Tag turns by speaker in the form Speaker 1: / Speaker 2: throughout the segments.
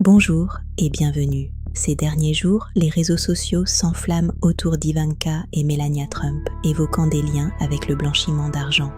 Speaker 1: Bonjour et bienvenue. Ces derniers jours, les réseaux sociaux s'enflamment autour d'Ivanka et Melania Trump, évoquant des liens avec le blanchiment d'argent.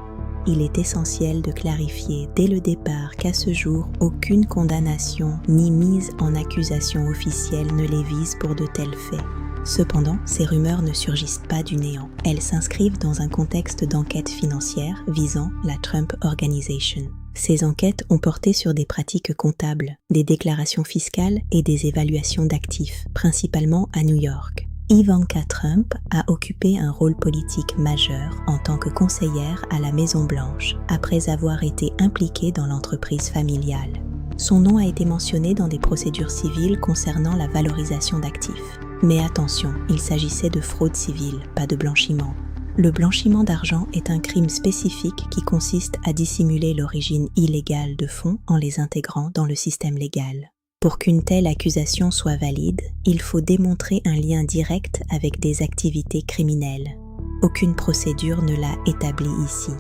Speaker 1: Il est essentiel de clarifier dès le départ qu'à ce jour, aucune condamnation ni mise en accusation officielle ne les vise pour de tels faits. Cependant, ces rumeurs ne surgissent pas du néant. Elles s'inscrivent dans un contexte d'enquête financière visant la Trump Organization. Ces enquêtes ont porté sur des pratiques comptables, des déclarations fiscales et des évaluations d'actifs, principalement à New York. Ivanka Trump a occupé un rôle politique majeur en tant que conseillère à la Maison-Blanche, après avoir été impliquée dans l'entreprise familiale. Son nom a été mentionné dans des procédures civiles concernant la valorisation d'actifs. Mais attention, il s'agissait de fraude civile, pas de blanchiment. Le blanchiment d'argent est un crime spécifique qui consiste à dissimuler l'origine illégale de fonds en les intégrant dans le système légal. Pour qu'une telle accusation soit valide, il faut démontrer un lien direct avec des activités criminelles. Aucune procédure ne l'a établi ici.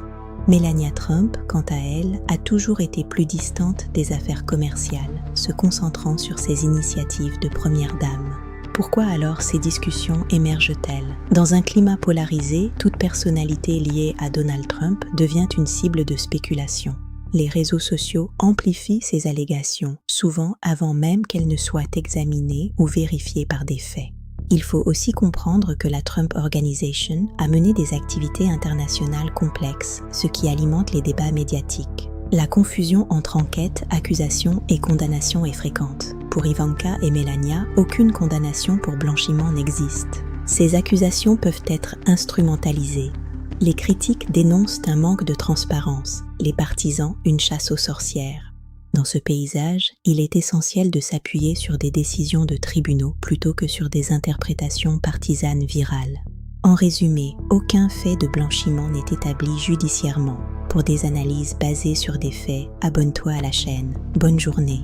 Speaker 1: Melania Trump, quant à elle, a toujours été plus distante des affaires commerciales, se concentrant sur ses initiatives de première dame. Pourquoi alors ces discussions émergent-elles ? Dans un climat polarisé, toute personnalité liée à Donald Trump devient une cible de spéculation. Les réseaux sociaux amplifient ces allégations, souvent avant même qu'elles ne soient examinées ou vérifiées par des faits. Il faut aussi comprendre que la Trump Organization a mené des activités internationales complexes, ce qui alimente les débats médiatiques. La confusion entre enquête, accusation et condamnation est fréquente. Pour Ivanka et Melania, aucune condamnation pour blanchiment n'existe. Ces accusations peuvent être instrumentalisées. Les critiques dénoncent un manque de transparence, les partisans une chasse aux sorcières. Dans ce paysage, il est essentiel de s'appuyer sur des décisions de tribunaux plutôt que sur des interprétations partisanes virales. En résumé, aucun fait de blanchiment n'est établi judiciairement. Pour des analyses basées sur des faits, abonne-toi à la chaîne. Bonne journée.